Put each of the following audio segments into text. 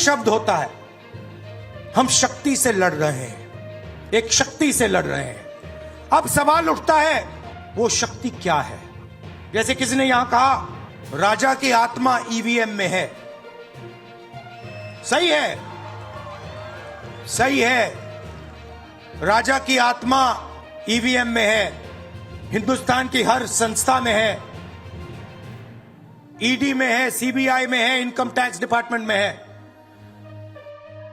शब्द होता है। हम शक्ति से लड़ रहे हैं, एक शक्ति से लड़ रहे हैं। अब सवाल उठता है वो शक्ति क्या है। जैसे किसी ने यहां कहा राजा की आत्मा ईवीएम में है। सही है, सही है, राजा की आत्मा ईवीएम में है, हिंदुस्तान की हर संस्था में है, ईडी में है, सीबीआई में है, इनकम टैक्स डिपार्टमेंट में है।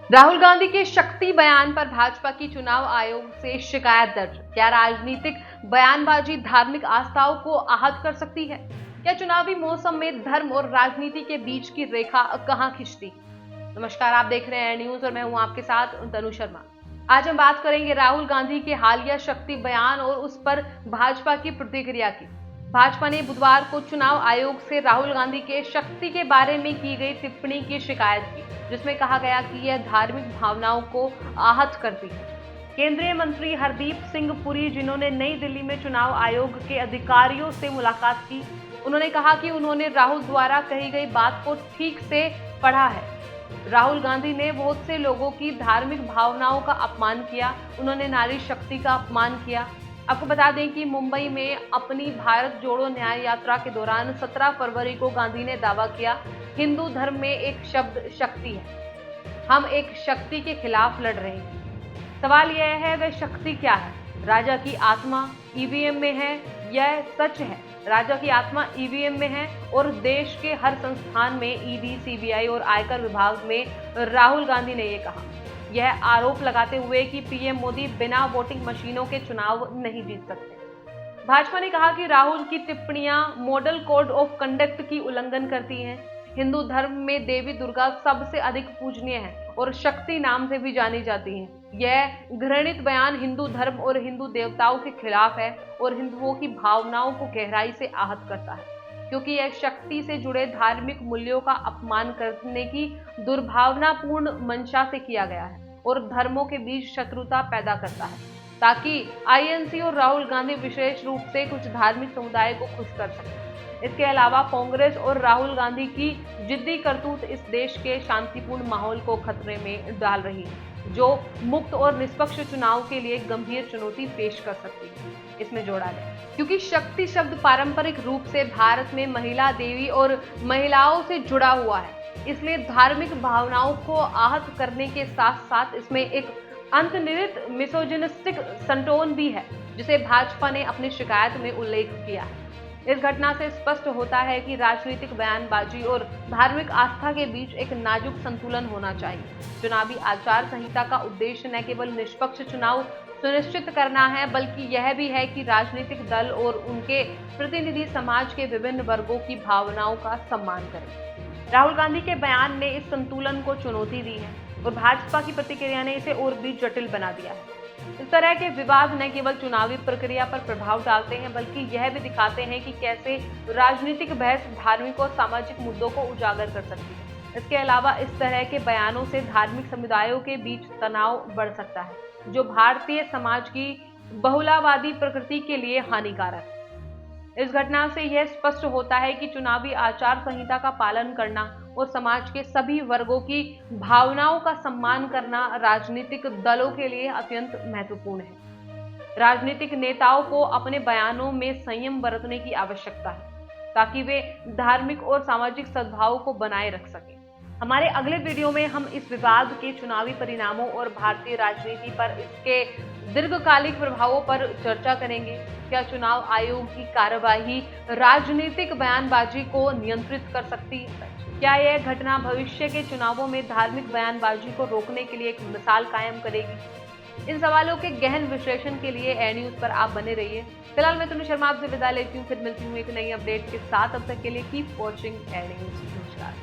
राहुल गांधी के शक्ति बयान पर भाजपा की चुनाव आयोग से शिकायत दर्ज। क्या राजनीतिक बयानबाजी धार्मिक आस्थाओं को आहत कर सकती है? क्या चुनावी मौसम में धर्म और राजनीति के बीच की रेखा कहां खिंचती? नमस्कार, आप देख रहे हैं न्यूज और मैं हूं आपके साथ तनु शर्मा। आज हम बात करेंगे राहुल गांधी के हालिया शक्ति बयान और उस पर भाजपा की प्रतिक्रिया की। भाजपा ने बुधवार को चुनाव आयोग से राहुल गांधी के शक्ति के बारे में की गई टिप्पणी की शिकायत की, जिसमें कहा गया कि यह धार्मिक भावनाओं को आहत करती है। केंद्रीय मंत्री हरदीप सिंह पुरी, जिन्होंने नई दिल्ली में चुनाव आयोग के अधिकारियों से मुलाकात की, उन्होंने कहा कि उन्होंने राहुल द्वारा कही गई बात को ठीक से पढ़ा है। राहुल गांधी ने बहुत से लोगों की धार्मिक भावनाओं का अपमान किया, उन्होंने नारी शक्ति का अपमान किया। आपको बता दें कि मुंबई में अपनी भारत जोड़ो न्याय यात्रा के दौरान 17 फरवरी को गांधी ने दावा किया, हिंदू धर्म में एक शब्द शक्ति है, हम एक शक्ति के खिलाफ लड़ रहे हैं। सवाल यह है वह शक्ति क्या है? राजा की आत्मा ईवीएम में है, यह सच है। राजा की आत्मा ईवीएम में है और देश के हर संस्थान में ईडी, सीबीआई और आयकर विभाग में राहुल गांधी ने यह कहा, यह आरोप लगाते हुए कि पीएम मोदी बिना वोटिंग मशीनों के चुनाव नहीं जीत सकते। भाजपा ने कहा कि राहुल की टिप्पणियां मॉडल कोड ऑफ कंडक्ट की उल्लंघन करती हैं। हिंदू धर्म में देवी दुर्गा सबसे अधिक पूजनीय है और शक्ति नाम से भी जानी जाती हैं। यह घृणित बयान हिंदू धर्म और हिंदू देवताओं के खिलाफ है और हिंदुओं की भावनाओं को गहराई से आहत करता है, क्योंकि यह शक्ति से जुड़े धार्मिक मूल्यों का अपमान करने की दुर्भावनापूर्ण मंशा से किया गया है और धर्मों के बीच शत्रुता पैदा करता है, ताकि आईएनसी और राहुल गांधी विशेष रूप से कुछ धार्मिक समुदाय को खुश कर सकें। इसके अलावा कांग्रेस और राहुल गांधी की जिद्दी करतूत इस देश के शांतिपूर्ण माहौल को खतरे में डाल रही है, जो मुक्त और निष्पक्ष चुनाव के लिए गंभीर चुनौती पेश कर सकती है, इसमें जोड़ा गया। क्योंकि शक्ति शब्द पारंपरिक रूप से भारत में महिला देवी और महिलाओं से जुड़ा हुआ है, इसलिए धार्मिक भावनाओं को आहत करने के साथ साथ इसमें एक अंतर्निहित मिसोजिनिस्टिक संटोन भी है, जिसे भाजपा ने अपनी शिकायत में उल्लेख किया है। इस घटना से स्पष्ट होता है कि राजनीतिक बयानबाजी और धार्मिक आस्था के बीच एक नाजुक संतुलन होना चाहिए। चुनावी आचार संहिता का उद्देश्य न केवल निष्पक्ष चुनाव सुनिश्चित करना है, बल्कि यह भी है कि राजनीतिक दल और उनके प्रतिनिधि समाज के विभिन्न वर्गों की भावनाओं का सम्मान करें। राहुल गांधी के बयान ने इस संतुलन को चुनौती दी है और भाजपा की प्रतिक्रिया ने इसे और भी जटिल बना दिया है। इस तरह के विवाद न केवल चुनावी प्रक्रिया पर प्रभाव डालते हैं, बल्कि यह भी दिखाते हैं कि कैसे राजनीतिक बहस धार्मिक और सामाजिक मुद्दों को उजागर कर सकती है। इसके अलावा इस तरह के बयानों से धार्मिक समुदायों के बीच तनाव बढ़ सकता है, जो भारतीय समाज की बहुलवादी प्रकृति के लिए हानिकारक है। इस घटना से यह स्पष्ट होता है कि चुनावी आचार संहिता का पालन करना और समाज के सभी वर्गों की भावनाओं का सम्मान करना राजनीतिक दलों के लिए अत्यंत महत्वपूर्ण है। राजनीतिक नेताओं को अपने बयानों में संयम बरतने की आवश्यकता है, ताकि वे धार्मिक और सामाजिक सद्भाव को बनाए रख सकें। हमारे अगले वीडियो में हम इस विवाद के चुनावी परिणामों और भारतीय राजनीति पर इसके दीर्घकालिक प्रभावों पर चर्चा करेंगे। क्या चुनाव आयोग की कार्यवाही राजनीतिक बयानबाजी को नियंत्रित कर सकती है? क्या यह घटना भविष्य के चुनावों में धार्मिक बयानबाजी को रोकने के लिए एक मिसाल कायम करेगी? इन सवालों के गहन विश्लेषण के लिए ए न्यूज पर आप बने रहिए। फिलहाल मैं तनु शर्मा आपसे विदा लेती हूँ, फिर मिलती हूँ एक नई अपडेट के साथ। अब तक के लिए कीप वॉचिंग ए न्यूज। नमस्कार।